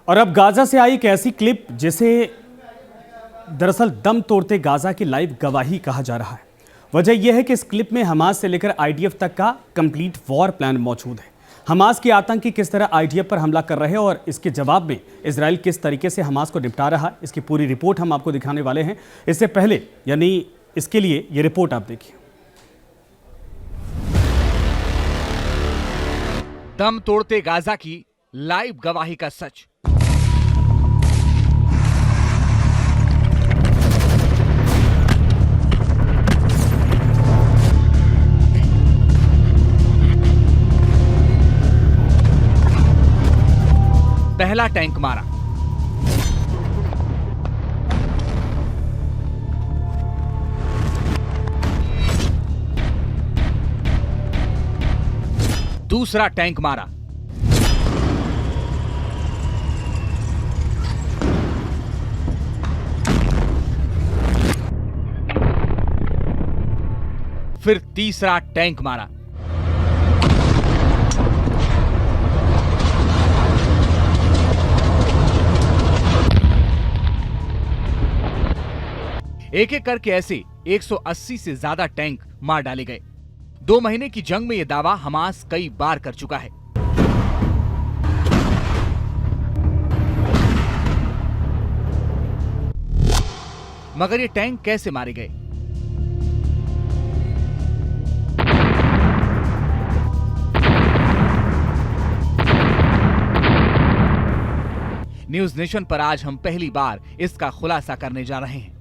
और अब गाजा से आई एक ऐसी क्लिप जिसे दरअसल दम तोड़ते गाजा की लाइव गवाही कहा जा रहा है। वजह यह है कि इस क्लिप में हमास से लेकर आईडीएफ तक का कंप्लीट वॉर प्लान मौजूद है। हमास के आतंकी किस तरह आईडीएफ पर हमला कर रहे हैं और इसके जवाब में इजराइल किस तरीके से हमास को निपटा रहा है, इसकी पूरी रिपोर्ट हम आपको दिखाने वाले हैं। इससे पहले यानी इसके लिए ये रिपोर्ट आप देखिए। दम तोड़ते गाजा की लाइव गवाही का सच। पहला टैंक मारा, दूसरा टैंक मारा, फिर तीसरा टैंक मारा। एक एक करके ऐसे 180 से ज्यादा टैंक मार डाले गए। 2 महीने की जंग में यह दावा हमास कई बार कर चुका है। मगर ये टैंक कैसे मारे गए? न्यूज नेशन पर आज हम पहली बार इसका खुलासा करने जा रहे हैं।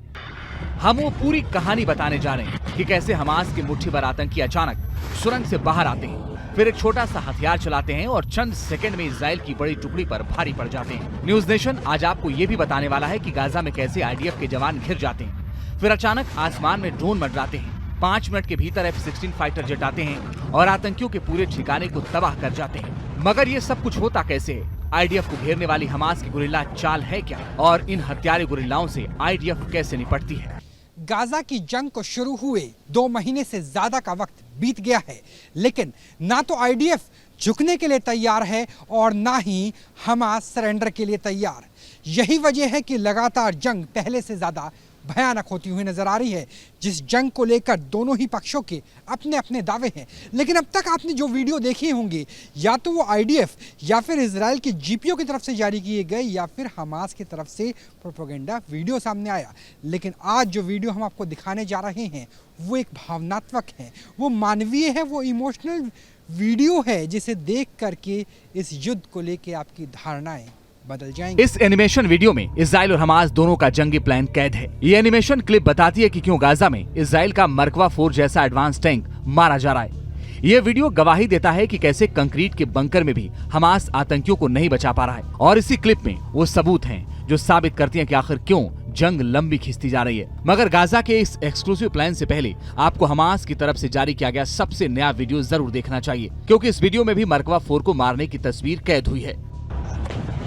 हम वो पूरी कहानी बताने जा रहे हैं कि कैसे हमास के मुट्ठीभर आतंकी अचानक सुरंग से बाहर आते हैं, फिर एक छोटा सा हथियार चलाते हैं और चंद सेकंड में इजराइल की बड़ी टुकड़ी पर भारी पड़ जाते हैं। न्यूज नेशन आज आपको ये भी बताने वाला है कि गाजा में कैसे आईडीएफ के जवान घिर जाते हैं, फिर अचानक आसमान में ड्रोन मंडराते हैं, 5 मिनट के भीतर F-16 फाइटर जटाते हैं और आतंकियों के पूरे ठिकाने को तबाह कर जाते हैं। मगर ये सब कुछ होता कैसे है? आईडीएफ को घेरने वाली हमास की गुरिल्ला चाल है क्या, और इन हत्यारे गुरिल्लाओं से आईडीएफ कैसे निपटती है? गाजा की जंग को शुरू हुए 2 महीने से ज्यादा का वक्त बीत गया है, लेकिन ना तो आईडीएफ झुकने के लिए तैयार है और ना ही हमास सरेंडर के लिए तैयार। यही वजह है कि लगातार जंग पहले से ज्यादा भयानक होती हुई नजर आ रही है। जिस जंग को लेकर दोनों ही पक्षों के अपने अपने दावे हैं, लेकिन अब तक आपने जो वीडियो देखे होंगे या तो वो आईडीएफ या फिर इजराइल के जीपीओ की तरफ से जारी किए गए या फिर हमास की तरफ से प्रोपेगेंडा वीडियो सामने आया। लेकिन आज जो वीडियो हम आपको दिखाने जा रहे हैं वो एक भावनात्मक है, वो मानवीय है, वो इमोशनल वीडियो है जिसे देख करके इस युद्ध को लेकर आपकी धारणाएं बदल जाएंगे। इस एनिमेशन वीडियो में इजराइल और हमास दोनों का जंगी प्लान कैद है। ये एनिमेशन क्लिप बताती है कि क्यों गाजा में इजराइल का मरकवा 4 जैसा एडवांस टैंक मारा जा रहा है। ये वीडियो गवाही देता है कि कैसे कंक्रीट के बंकर में भी हमास आतंकियों को नहीं बचा पा रहा है, और इसी क्लिप में वो सबूत हैं जो साबित करती हैं कि आखिर क्यों जंग लंबी खिंचती जा रही है। मगर गाजा के इस एक्सक्लूसिव प्लान से पहले आपको हमास की तरफ से जारी किया गया सबसे नया वीडियो जरूर देखना चाहिए, क्योंकि इस वीडियो में भी मरकवा 4 को मारने की तस्वीर कैद हुई है।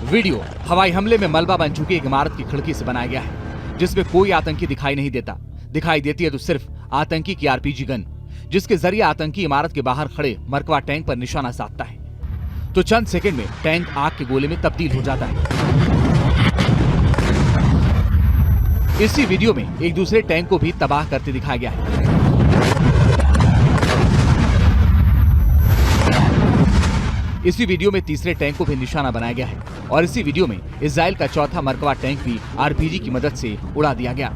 वीडियो हवाई हमले में मलबा बन चुकी एक इमारत की खिड़की से बनाया गया है, जिसमें कोई आतंकी दिखाई नहीं देता। दिखाई देती है तो सिर्फ आतंकी की आरपीजी गन, जिसके जरिए आतंकी इमारत के बाहर खड़े मरकवा टैंक पर निशाना साधता है। तो चंद सेकंड में टैंक आग के गोले में तब्दील हो जाता है। इसी वीडियो में एक दूसरे टैंक को भी तबाह करते दिखाया गया है। इसी वीडियो में तीसरे टैंक को भी निशाना बनाया गया है, और इसी वीडियो में इजराइल का चौथा मरकवा टैंक भी आरपीजी की मदद से उड़ा दिया गया।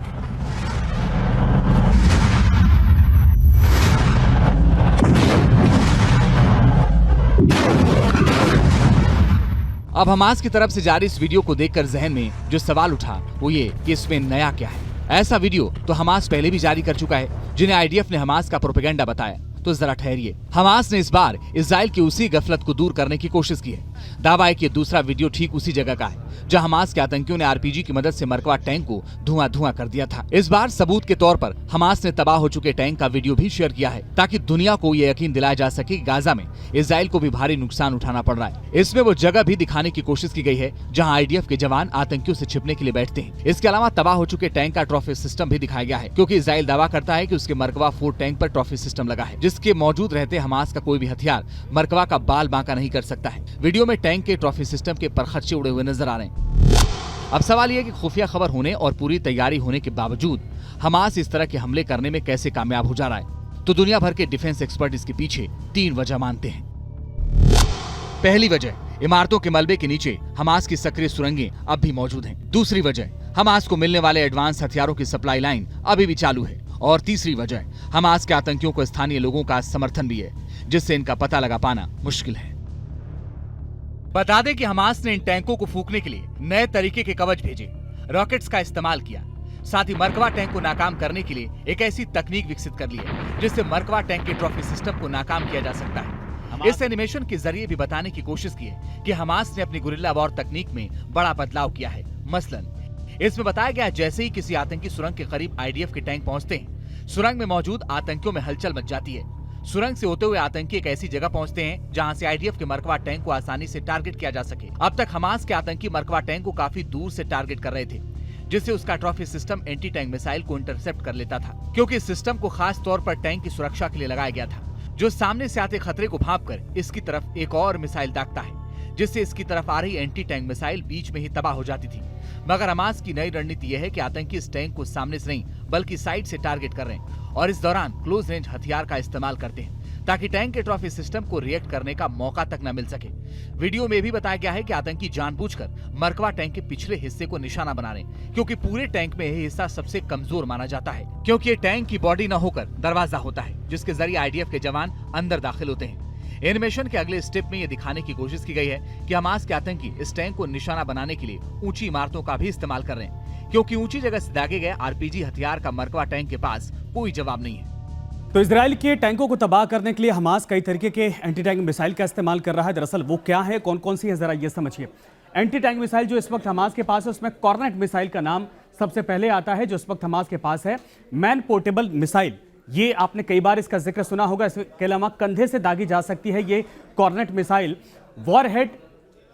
अब हमास की तरफ से जारी इस वीडियो को देखकर जहन में जो सवाल उठा वो ये कि इसमें नया क्या है। ऐसा वीडियो तो हमास पहले भी जारी कर चुका है, जिन्हें आईडीएफ ने हमास का प्रोपेगेंडा बताया। तो जरा ठहरिए, हमास ने इस बार इजराइल की उसी गफलत को दूर करने की कोशिश की है। दावा है कि दूसरा वीडियो ठीक उसी जगह का है जहां हमास के आतंकियों ने आरपीजी की मदद से मरकवा टैंक को धुआं कर दिया था। इस बार सबूत के तौर पर हमास ने तबाह हो चुके टैंक का वीडियो भी शेयर किया है, ताकि दुनिया को ये यकीन दिलाया जा सके कि गाजा में इजराइल को भी भारी नुकसान उठाना पड़ रहा है। इसमें वो जगह भी दिखाने की कोशिश की गई है जहाँ आईडीएफ के जवान आतंकियों से छिपने के लिए बैठते हैं। इसके अलावा तबाह हो चुके टैंक का ट्रॉफी सिस्टम भी दिखाया गया है, क्योंकि इजराइल दावा करता है कि उसके मरकवा 4 टैंक पर ट्रॉफी सिस्टम लगा है, जिसके मौजूद रहते हमास का कोई भी हथियार मरकवा का बाल बांका नहीं कर सकता है। वीडियो में में टैंक के ट्रॉफी सिस्टम के परखच्चे उड़े हुए नजर आ रहे हैं। अब सवाल यह है कि खुफिया खबर होने और पूरी तैयारी होने के बावजूद हमास इस तरह के हमले करने में कैसे कामयाब हो जा रहा है। तो दुनिया भर के डिफेंस एक्सपर्ट इसके पीछे 3 वजह मानते हैं। पहली वजह, इमारतों के मलबे के नीचे हमास की सक्रिय सुरंगें अब भी मौजूद हैं। दूसरी वजह, हमास को मिलने वाले एडवांस हथियारों की सप्लाई लाइन अभी भी चालू है। और तीसरी वजह, हमास के आतंकियों को स्थानीय लोगों का समर्थन भी है, जिससे इनका पता लगा पाना मुश्किल है। बता दें कि हमास ने इन टैंकों को फूंकने के लिए नए तरीके के कवच भेजे, रॉकेट्स का इस्तेमाल किया। साथ ही मरकवा टैंक को नाकाम करने के लिए एक ऐसी तकनीक विकसित कर ली है जिससे मरकवा टैंक के ट्रॉफी सिस्टम को नाकाम किया जा सकता है। इस एनिमेशन के जरिए भी बताने की कोशिश की है कि हमास ने अपनी गुरिल्ला वॉर तकनीक में बड़ा बदलाव किया है। मसलन इसमें बताया गया है, जैसे ही किसी आतंकी सुरंग के करीब आईडीएफ के टैंक पहुंचते हैं, सुरंग में मौजूद आतंकियों में हलचल मच जाती है। सुरंग से होते हुए आतंकी एक ऐसी जगह पहुंचते हैं जहां से आईडीएफ के मरकवा टैंक को आसानी से टारगेट किया जा सके। अब तक हमास के आतंकी मरकवा टैंक को काफी दूर से टारगेट कर रहे थे, जिससे उसका trophy system anti tank missile को इंटरसेप्ट कर लेता था, क्योंकि इस सिस्टम को खास तौर पर टैंक की सुरक्षा के लिए लगाया गया था, जो सामने से आते खतरे को भांपकर इसकी तरफ एक और मिसाइल दागता है, जिससे इसकी तरफ आ रही एंटी टैंक मिसाइल बीच में ही तबाह हो जाती थी। मगर हमास की नई रणनीति यह है कि आतंकी इस टैंक को सामने से नहीं बल्कि साइड से टारगेट कर रहे हैं और इस दौरान क्लोज रेंज हथियार का इस्तेमाल करते हैं, ताकि टैंक के ट्रॉफी सिस्टम को रिएक्ट करने का मौका तक न मिल सके। वीडियो में भी बताया गया है कि आतंकी जानबूझकर मरकवा टैंक के पिछले हिस्से को निशाना बना रहे हैं, क्योंकि पूरे टैंक में यह हिस्सा सबसे कमजोर माना जाता है, क्योंकि ये टैंक की बॉडी न होकर दरवाजा होता है, जिसके जरिए आईडीएफ के जवान अंदर दाखिल होते हैं। एनिमेशन के अगले स्टेप में ये दिखाने की कोशिश की गई है कि हमास के आतंकी इस टैंक को निशाना बनाने के लिए ऊंची इमारतों का भी इस्तेमाल कर रहे हैं, क्योंकि ऊंची जगह से दागे गए आरपीजी हथियार का मरकवा टैंक के पास कोई जवाब नहीं है। तो इजराइल के टैंकों को तबाह करने के लिए हमास कई तरीके के एंटी टैंक मिसाइल का इस्तेमाल कर रहा है। दरअसल वो क्या है, कौन कौन सी है, जरा ये समझिए। एंटी टैंक मिसाइल जो इस वक्त हमास के पास है, उसमें कॉर्नेट मिसाइल का नाम सबसे पहले आता है, जो इस वक्त हमास के पास है। मैन पोर्टेबल मिसाइल, ये आपने कई बार इसका जिक्र सुना होगा। इसके अलावा कंधे से दागी जा सकती है ये कॉर्नेट मिसाइल। वॉरहेड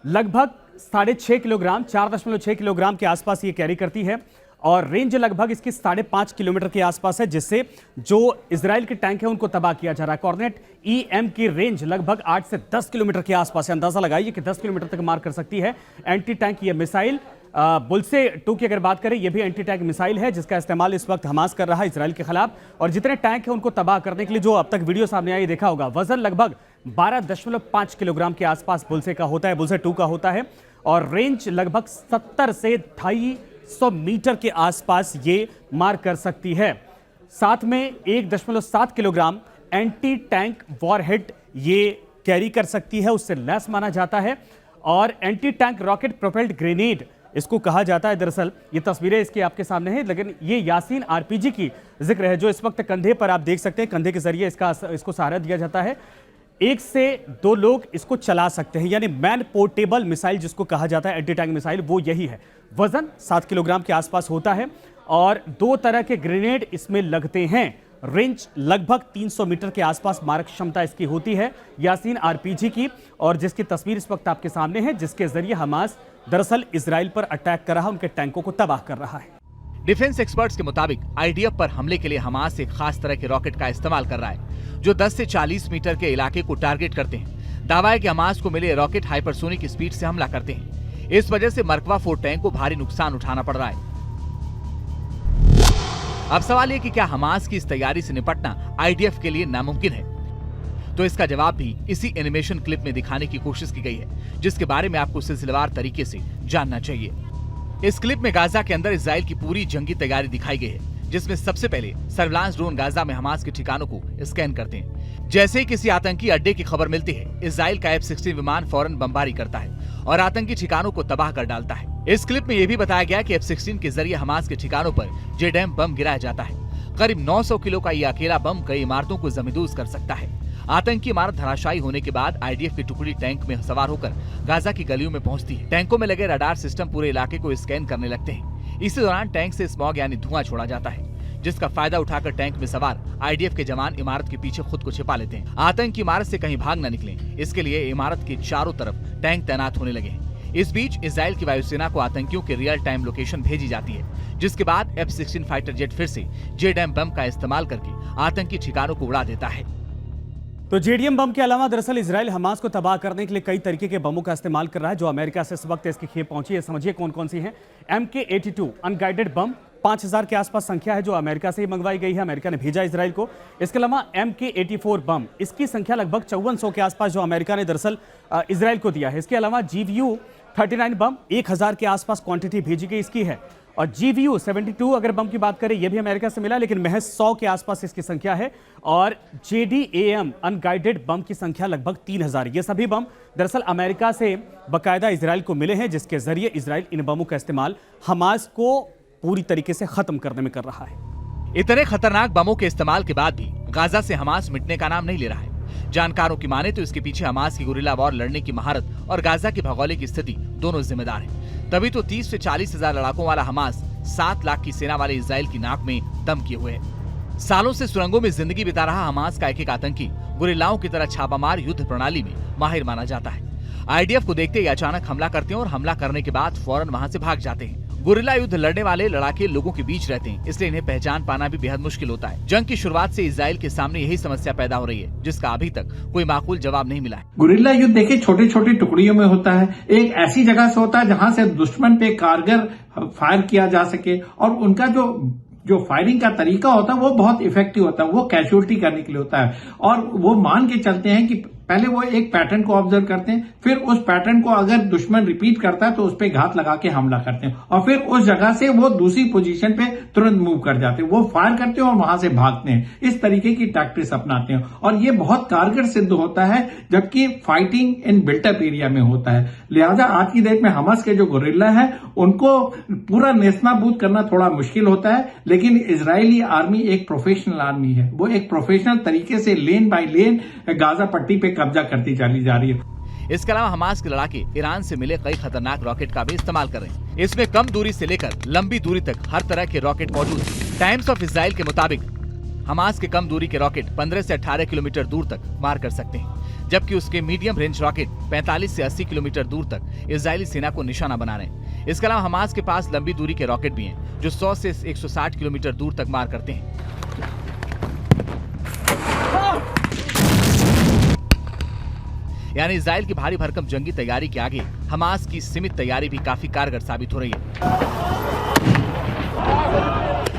लगभग 6.5 किलोग्राम, 4.6 किलोग्राम के आसपास ये कैरी करती है और रेंज लगभग इसकी 5.5 किलोमीटर के आसपास है, जिससे जो इजराइल के टैंक है उनको तबाह किया जा रहा है। कॉर्नेट EM की रेंज लगभग 8 से 10 किलोमीटर के आसपास है। अंदाजा लगाइए कि 10 किलोमीटर तक मार कर सकती है एंटी टैंक ये मिसाइल। बुल्से 2 की अगर बात करें, यह भी एंटी टैंक मिसाइल है जिसका इस्तेमाल इस वक्त हमास कर रहा है इजराइल के खिलाफ। और जितने टैंक हैं उनको तबाह करने के लिए जो अब तक वीडियो सामने आई देखा होगा, वजन लगभग 12.5 किलोग्राम के आसपास बुल्से का होता है, बुल्से 2 का होता है, और रेंज लगभग 70 से 250 मीटर के आसपास ये मार कर सकती है। साथ में 1.7 किलोग्राम एंटी टैंक वॉरहेड ये कैरी कर सकती है, उससे लैस माना जाता है। और anti tank rocket propelled grenade इसको कहा जाता है। दरअसल ये तस्वीरें इसकी आपके सामने हैं, लेकिन ये यासीन आरपीजी की जिक्र है, जो इस वक्त कंधे पर आप देख सकते हैं। कंधे के जरिए इसको सहारा दिया जाता है। 1 से 2 लोग इसको चला सकते हैं, यानी मैन पोर्टेबल मिसाइल जिसको कहा जाता है एंटी टैंक मिसाइल, वो यही है। वजन 7 किलोग्राम के आसपास होता है और 2 तरह के ग्रेनेड इसमें लगते हैं। रेंज लगभग 300 मीटर के आसपास मारक क्षमता इसकी होती है, यासीन आरपीजी की, और जिसकी तस्वीर इस वक्त आपके सामने है, जिसके जरिए हमास दरअसल इजराइल पर अटैक कर रहा है, उनके टैंकों को तबाह कर रहा है। डिफेंस एक्सपर्ट्स के मुताबिक आईडीएफ पर हमले के लिए हमास एक खास तरह के रॉकेट का इस्तेमाल कर रहा है, जो 10 से 40 मीटर के इलाके को टारगेट करते हैं। दावा है कि हमास को मिले रॉकेट हाइपरसोनिक स्पीड से हमला करते हैं। इस वजह से मरकवा 4 टैंक को भारी नुकसान उठाना पड़ रहा है। अब सवाल ये कि क्या हमास की इस तैयारी से निपटना आईडीएफ के लिए नामुमकिन है? तो इसका जवाब भी इसी एनिमेशन क्लिप में दिखाने की कोशिश की गई है, जिसके बारे में आपको सिलसिलेवार तरीके से जानना चाहिए। इस क्लिप में गाजा के अंदर इजराइल की पूरी जंगी तैयारी दिखाई गई है, जिसमें सबसे पहले सर्विलांस ड्रोन गाजा में हमास के ठिकानों को स्कैन करते हैं। जैसे ही किसी आतंकी अड्डे की खबर मिलती है, इजराइल का F-16 विमान फौरन बमबारी करता है और आतंकी ठिकानों को तबाह कर डालता है। इस क्लिप में यह भी बताया गया कि F-16 के जरिए हमास के ठिकानों पर JDAM बम गिराया जाता है। करीब 900 किलो का यह अकेला बम कई इमारतों को जमींदोज कर सकता है। आतंकी इमारत धराशायी होने के बाद आईडीएफ की टुकड़ी टैंक में सवार होकर गाजा की गलियों में पहुंचती है। टैंकों में लगे रडार सिस्टम पूरे इलाके को स्कैन करने लगते हैं। इसी दौरान टैंक से स्मॉग यानी धुआं छोड़ा जाता है, जिसका फायदा उठाकर टैंक में सवार आईडीएफ के जवान इमारत के पीछे खुद को छिपा लेते हैं। आतंकी इमारत से कहीं भाग न निकले, इसके लिए इमारत के चारों तरफ टैंक तैनात होने लगे हैं। इस बीच इजराइल की वायुसेना को आतंकियों के रियल टाइम लोकेशन भेजी जाती है, जिसके बाद F-16 फाइटर जेट फिर से JDAM बम का इस्तेमाल करके आतंकी ठिकानों को उड़ा देता है। तो जेडीएम बम के अलावा दरअसल इजराइल हमास को तबाह करने के लिए कई तरीके के बमों का इस्तेमाल कर रहा है। जो अमेरिका से इस वक्त इसकी खेप पहुंची है, समझिए कौन कौन सी हैं। MK-82 अनगाइडेड बम 5000 के आसपास संख्या है, जो अमेरिका से ही मंगवाई गई है, अमेरिका ने भेजा इजराइल को। इसके अलावा MK-84 बम, इसकी संख्या लगभग 5400 के आसपास, जो अमेरिका ने दरअसल इजराइल को दिया है। इसके अलावा GVU-39 बम 1000 के आसपास क्वांटिटी भेजी गई इसकी है। और GVU-72 अगर बम की बात करें, यह भी अमेरिका से मिला, लेकिन महज 100 के आसपास इसकी संख्या है। और JDAM अनगाइडेड बम की संख्या लगभग 3000। ये सभी बम दरअसल अमेरिका से बकायदा इजराइल को मिले हैं, जिसके जरिए इजराइल इन बमों का इस्तेमाल हमास को पूरी तरीके से खत्म करने में कर रहा है। इतने खतरनाक बमों के इस्तेमाल के बाद भी गाजा से हमास मिटने का नाम नहीं ले रहा है। जानकारों की माने तो इसके पीछे हमास की गुरिल्ला वॉर लड़ने की महारत और गाजा की भौगोलिक स्थिति दोनों जिम्मेदार हैं। तभी तो 30 से 40 हजार लड़ाकों वाला हमास 7 लाख की सेना वाले इजराइल की नाक में दम किए हुए है। सालों से सुरंगों में जिंदगी बिता रहा हमास का एक आतंकी गुरिल्लाओं की तरह छापामार युद्ध प्रणाली में माहिर माना जाता है। IDF को देखते ही अचानक हमला करते हैं और हमला करने के बाद फौरन वहां से भाग जाते हैं। गुरिल्ला युद्ध लड़ने वाले लड़ाके लोगों के बीच रहते हैं, इसलिए इन्हें पहचान पाना भी बेहद मुश्किल होता है। जंग की शुरुआत से इजराइल के सामने यही समस्या पैदा हो रही है, जिसका अभी तक कोई माकूल जवाब नहीं मिला है। गुरिल्ला युद्ध देखिए छोटी छोटी टुकड़ियों में होता है। एक ऐसी जगह से होता है जहां से दुश्मन पे कारगर फायर किया जा सके, और उनका जो फायरिंग का तरीका होता है वो बहुत इफेक्टिव होता है, वो कैजुअलिटी करने के लिए होता है। और वो मान के चलते हैं कि पहले वो एक पैटर्न को ऑब्जर्व करते हैं, फिर उस पैटर्न को अगर दुश्मन रिपीट करता है तो उस पर घात लगा के हमला करते हैं, और फिर उस जगह से वो दूसरी पोजीशन पे तुरंत मूव कर जाते हैं। वो फायर करते हैं और वहां से भागते हैं। इस तरीके की टैक्टिक्स अपनाते हैं और ये बहुत कारगर सिद्ध होता है, जबकि फाइटिंग इन बिल्टअप एरिया में होता है। लिहाजा आज की डेट में हमास के जो गुरिल्ला है उनको पूरा नेस्तनाबूद करना थोड़ा मुश्किल होता है, लेकिन इजरायली आर्मी एक प्रोफेशनल आर्मी है। वो एक प्रोफेशनल तरीके से लेन बाय लेन गाजा पट्टी पे कब्जा करती चली जा रही है। इसके अलावा हमास के लड़ाके ईरान से मिले कई खतरनाक रॉकेट का भी इस्तेमाल कर रहे हैं। इसमें कम दूरी से लेकर लंबी दूरी तक हर तरह के रॉकेट मौजूद हैं। टाइम्स ऑफ इजराइल के मुताबिक हमास के कम दूरी के रॉकेट 15 से 18 किलोमीटर दूर तक मार कर सकते हैं, जबकि उसके मीडियम रेंज रॉकेट 45 से 80 किलोमीटर दूर तक इजरायली सेना को निशाना बना रहे हैं। इसके अलावा हमास के पास लंबी दूरी के रॉकेट भी हैं, जो 100 से 160 किलोमीटर दूर तक मार करते हैं। यानी इजराइल की भारी भरकम जंगी तैयारी के आगे हमास की सीमित तैयारी भी काफी कारगर साबित हो रही है।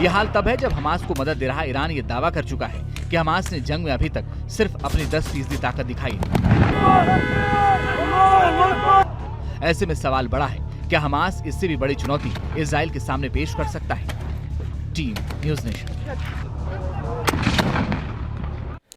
यह हाल तब है जब हमास को मदद दे रहा ईरान ये दावा कर चुका है कि हमास ने जंग में अभी तक सिर्फ अपनी 10% ताकत दिखाई है। ऐसे में सवाल बड़ा है, क्या हमास इससे भी बड़ी चुनौती इजराइल के सामने पेश कर सकता है? Team news nation.